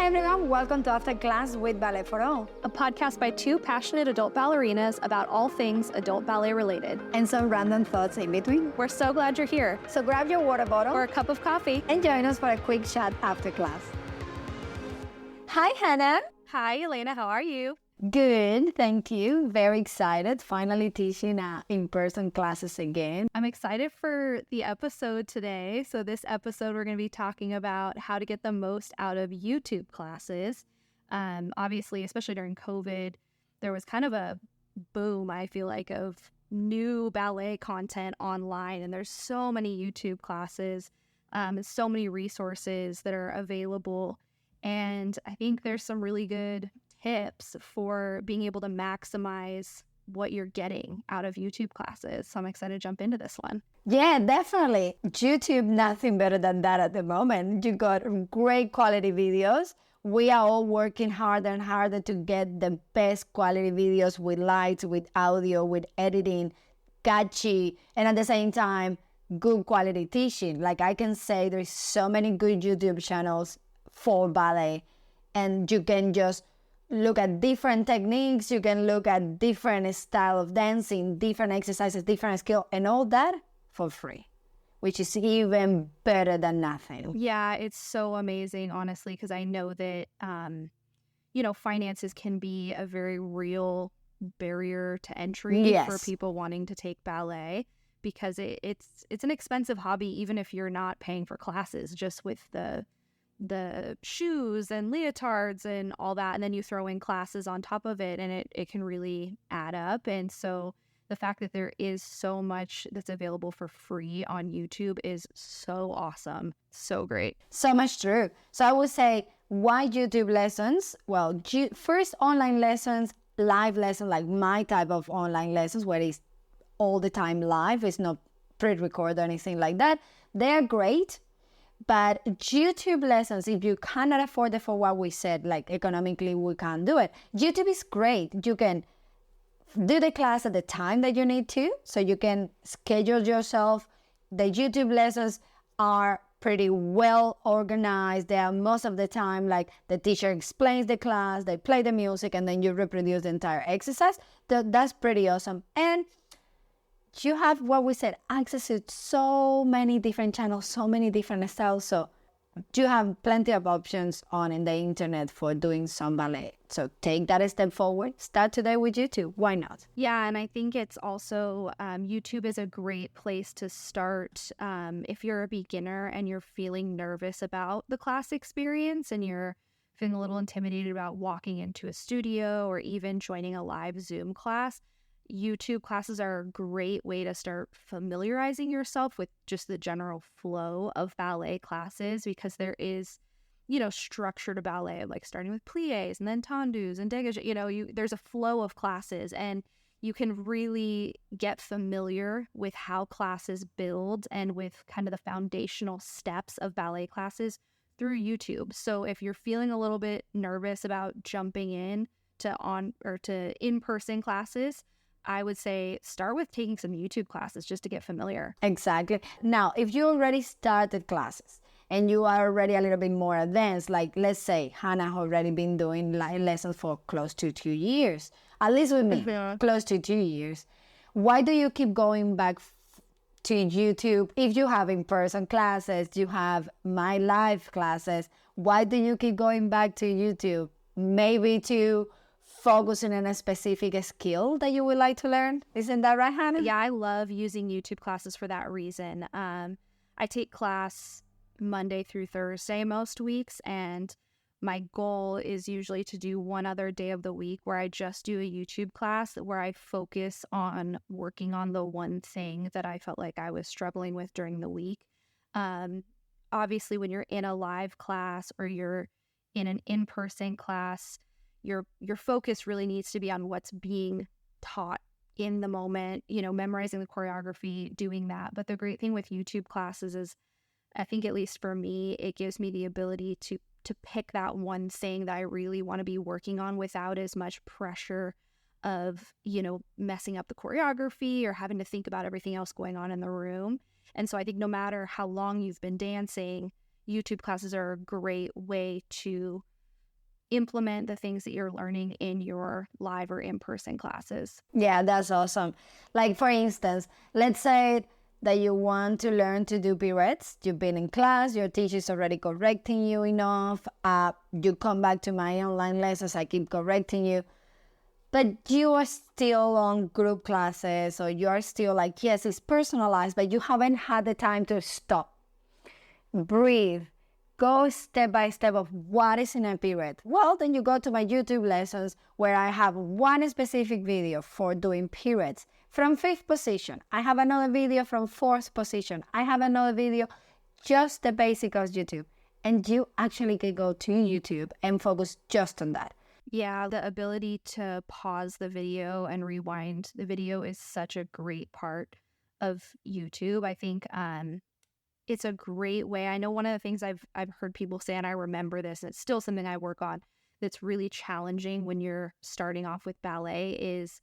Hi everyone, welcome to After Class with Ballet for All, a podcast by two passionate adult ballerinas about all things adult ballet related. and some random thoughts in between. We're so glad you're here. So grab your water bottle Or a cup of coffee. and join us for a quick chat after class. Hi Hannah. Hi, Elena. How are you? Good, thank you. Very excited. Finally teaching in-person classes again. I'm excited for the episode today. So this episode, we're going to be talking about how to get the most out of YouTube classes. Obviously, especially during COVID, there was kind of a boom, I feel like, of new ballet content online. And there's so many YouTube classes, so many resources that are available. And I think there's some really good tips for being able to maximize what you're getting out of YouTube classes. So I'm excited to jump into this one. Yeah, definitely. YouTube, nothing better than that at the moment. You got great quality videos. We are all working harder and harder to get the best quality videos with lights, with audio, with editing, catchy, and at the same time, good quality teaching. Like I can say there's so many good YouTube channels for ballet, and you can just look at different techniques, you can look at different style of dancing, different exercises, different skill, and all that for free, which is even better than nothing. Yeah, it's so amazing, honestly, because I know that, finances can be a very real barrier to entry Yes. for people wanting to take ballet, because it's an expensive hobby, even if you're not paying for classes, just with the shoes and leotards and all that, and then you throw in classes on top of it, and it can really add up. And so the fact that there is so much that's available for free on YouTube is so awesome, so great. So much true. So I would say, why YouTube lessons? Well, first online lessons, live lessons, like my type of online lessons where it's all the time live, it's not pre-recorded or anything like that. They're great. But YouTube lessons, if you cannot afford it for what we said, like economically we can't do it, YouTube is great. You can do the class at the time that you need to, so you can schedule yourself. The YouTube lessons are pretty well organized. They are most of the time like the teacher explains the class, they play the music, and then you reproduce the entire exercise. That's pretty awesome. And you have what we said, access to so many different channels, so many different styles. So you have plenty of options in the internet for doing some ballet. So take that a step forward. Start today with YouTube. Why not? Yeah, and I think it's also, YouTube is a great place to start if you're a beginner and you're feeling nervous about the class experience and you're feeling a little intimidated about walking into a studio or even joining a live Zoom class. YouTube classes are a great way to start familiarizing yourself with just the general flow of ballet classes, because there is, structure to ballet, like starting with pliés and then tendus and dégagés. There's a flow of classes, and you can really get familiar with how classes build and with kind of the foundational steps of ballet classes through YouTube. So if you're feeling a little bit nervous about jumping in to in-person classes, I would say start with taking some YouTube classes just to get familiar. Exactly. Now, if you already started classes and you are already a little bit more advanced, like let's say Hannah already been doing lessons for close to 2 years, at least with me, close to 2 years. Why do you keep going back to YouTube? If you have in-person classes, you have my live classes, why do you keep going back to YouTube? Maybe to focusing on a specific skill that you would like to learn. Isn't that right, Hannah? Yeah, I love using YouTube classes for that reason. I take class Monday through Thursday most weeks, and my goal is usually to do one other day of the week where I just do a YouTube class where I focus on working on the one thing that I felt like I was struggling with during the week. Obviously, when you're in a live class or you're in an in-person class, your focus really needs to be on what's being taught in the moment, memorizing the choreography, doing that. But the great thing with YouTube classes is, I think at least for me, it gives me the ability to pick that one thing that I really want to be working on without as much pressure of, messing up the choreography or having to think about everything else going on in the room. And so I think no matter how long you've been dancing, YouTube classes are a great way to implement the things that you're learning in your live or in-person classes. Yeah, that's awesome. Like, for instance, let's say that you want to learn to do pirouettes. You've been in class, your teacher's already correcting you enough. You come back to my online lessons, I keep correcting you. But you are still on group classes, or you are still like, yes, it's personalized, but you haven't had the time to stop, breathe, go step by step of what is in a pirouette. Well, then you go to my YouTube lessons where I have one specific video for doing pirouettes from 5th position. I have another video from 4th position. I have another video, just the basic of YouTube. And you actually can go to YouTube and focus just on that. Yeah, the ability to pause the video and rewind the video is such a great part of YouTube. I think it's a great way. I know one of the things I've heard people say, and I remember this, and it's still something I work on, that's really challenging when you're starting off with ballet is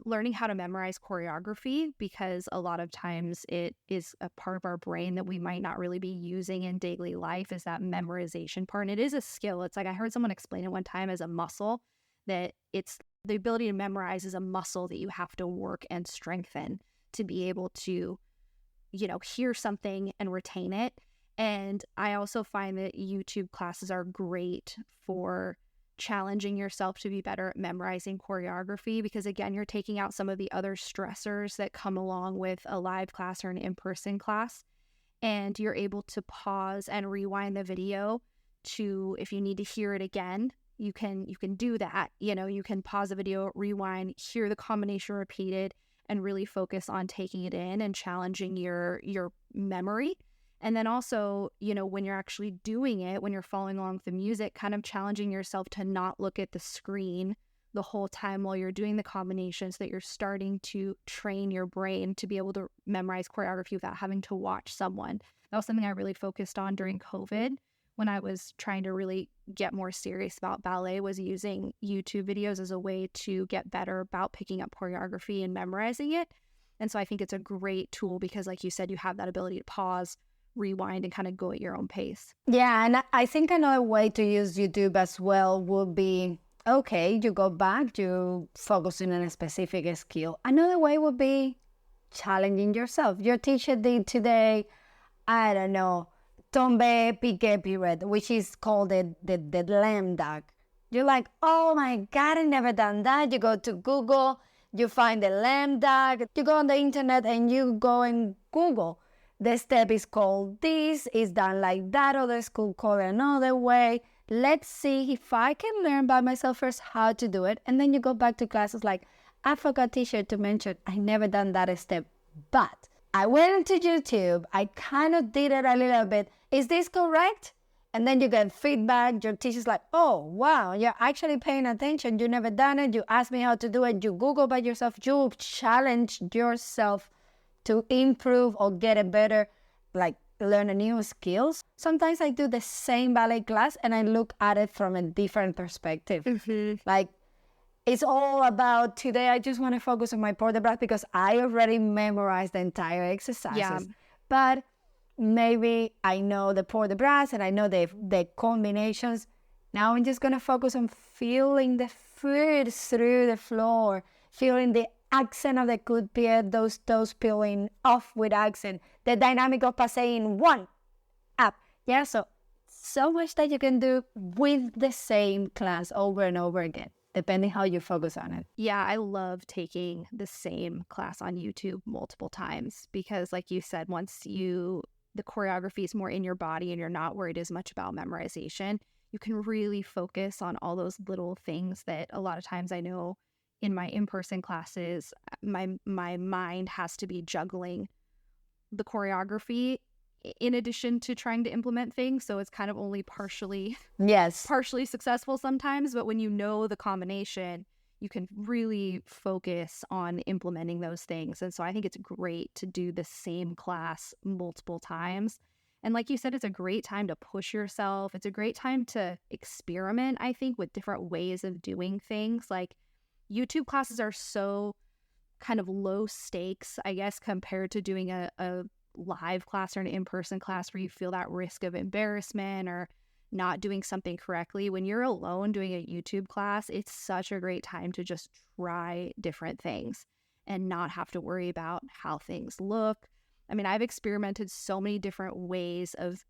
learning how to memorize choreography, because a lot of times it is a part of our brain that we might not really be using in daily life, is that memorization part. And it is a skill. It's like I heard someone explain it one time as a muscle, that it's the ability to memorize is a muscle that you have to work and strengthen to be able to, you know, hear something and retain it. And I also find that YouTube classes are great for challenging yourself to be better at memorizing choreography, because again, you're taking out some of the other stressors that come along with a live class or an in-person class, and you're able to pause and rewind the video to, if you need to hear it again, you can do that. You know, you can pause the video, rewind, hear the combination repeated, and really focus on taking it in and challenging your memory. And then also, you know, when you're actually doing it, when you're following along with the music, kind of challenging yourself to not look at the screen the whole time while you're doing the combinations, that you're starting to train your brain to be able to memorize choreography without having to watch someone. That was something I really focused on during COVID when I was trying to really get more serious about ballet, was using YouTube videos as a way to get better about picking up choreography and memorizing it. And so I think it's a great tool because, like you said, you have that ability to pause, rewind, and kind of go at your own pace. Yeah, and I think another way to use YouTube as well would be, okay, you go back, you focus on a specific skill. Another way would be challenging yourself. Your teacher did today, I don't know, tombe piqué pirouette, which is called the lame duck. You're like, oh my God, I never done that. You go to Google, you find the lame duck, you go on the internet and you go and Google. The step is called this, is done like that, other school call it another way. Let's see if I can learn by myself first how to do it. And then you go back to classes like, I forgot teacher to mention, I never done that step, but I went into YouTube, I kind of did it a little bit. Is this correct? And then you get feedback. Your teacher's like, oh, wow, you're actually paying attention. You never done it. You asked me how to do it. You Google by yourself. You challenge yourself to improve or get it better, like learn a new skills. Sometimes I do the same ballet class and I look at it from a different perspective. Like, it's all about today I just want to focus on my port de bras because I already memorized the entire exercises. Yeah. But maybe I know the port de bras and I know the combinations. Now I'm just going to focus on feeling the foot through the floor, feeling the accent of the good pied, those toes peeling off with accent, the dynamic of passing one, up. Yeah, so much that you can do with the same class over and over again, depending how you focus on it. Yeah, I love taking the same class on YouTube multiple times because, like you said, once the choreography is more in your body and you're not worried as much about memorization, you can really focus on all those little things that a lot of times I know in my in-person classes, my mind has to be juggling the choreography in addition to trying to implement things. So it's kind of only partially successful sometimes. But when you know the combination, you can really focus on implementing those things. And so I think it's great to do the same class multiple times. And like you said, it's a great time to push yourself. It's a great time to experiment, I think, with different ways of doing things. Like, YouTube classes are so kind of low stakes, I guess, compared to doing a live class or an in-person class where you feel that risk of embarrassment or not doing something correctly. When you're alone doing a YouTube class, it's such a great time to just try different things and not have to worry about how things look. I mean, I've experimented so many different ways of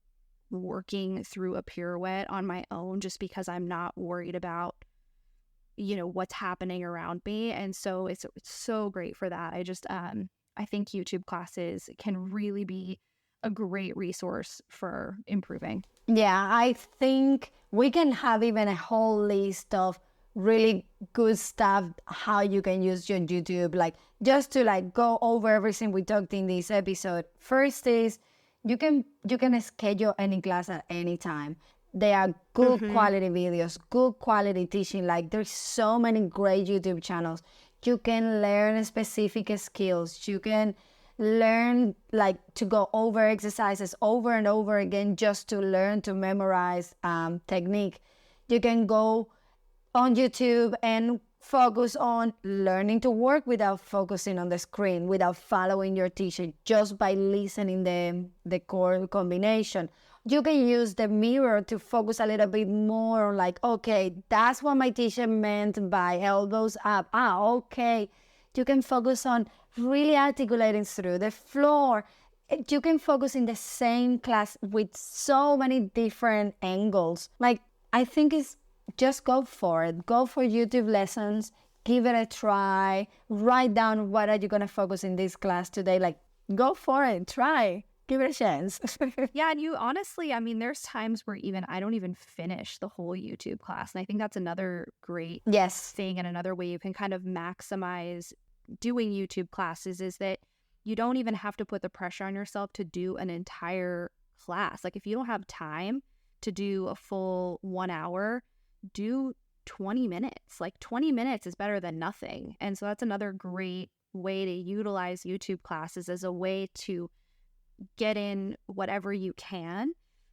working through a pirouette on my own just because I'm not worried about, what's happening around me. And so it's so great for that. I think YouTube classes can really be a great resource for improving. Yeah, I think we can have even a whole list of really good stuff how you can use your YouTube, like just to like go over everything we talked in this episode. First is you can schedule any class at any time. They are good quality videos, good quality teaching. Like there's so many great YouTube channels. You can learn specific skills. You can learn like to go over exercises over and over again just to learn to memorize technique. You can go on YouTube and focus on learning to work without focusing on the screen, without following your teacher, just by listening the chord combination. You can use the mirror to focus a little bit more on like, okay, that's what my teacher meant by elbows up. Okay. You can focus on really articulating through the floor. You can focus in the same class with so many different angles. Like, I think it's just go for it. Go for YouTube lessons. Give it a try. Write down what are you going to focus in this class today. Like, go for it. Try. Give it a chance. Yeah, and you honestly, I mean, there's times where I don't even finish the whole YouTube class. And I think that's another great thing, and another way you can kind of maximize doing YouTube classes is that you don't even have to put the pressure on yourself to do an entire class. Like if you don't have time to do a full 1 hour, do 20 minutes. Like 20 minutes is better than nothing. And so that's another great way to utilize YouTube classes as a way to get in whatever you can,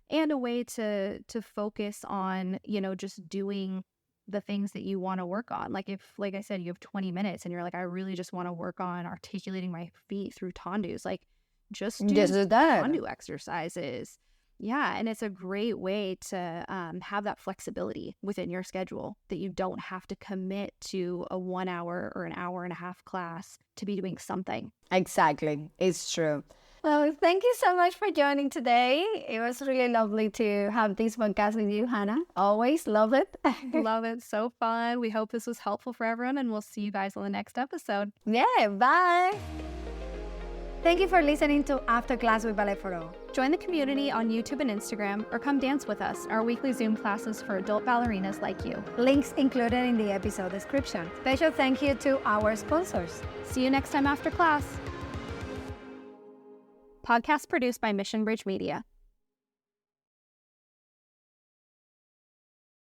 and a way to focus on, just doing the things that you want to work on. Like if, like I said, you have 20 minutes and you're like, I really just want to work on articulating my feet through tendus, like just do tendu exercises. Yeah. And it's a great way to have that flexibility within your schedule, that you don't have to commit to a 1 hour or an hour and a half class to be doing something. Exactly. It's true. Well, thank you so much for joining today. It was really lovely to have this podcast with you, Hannah. Always love it. Love it. So fun. We hope this was helpful for everyone, and we'll see you guys on the next episode. Yeah, bye. Thank you for listening to After Class with Ballet for All. Join the community on YouTube and Instagram, or come dance with us, our weekly Zoom classes for adult ballerinas like you. Links included in the episode description. Special thank you to our sponsors. See you next time after class. Podcast produced by Mission Bridge Media.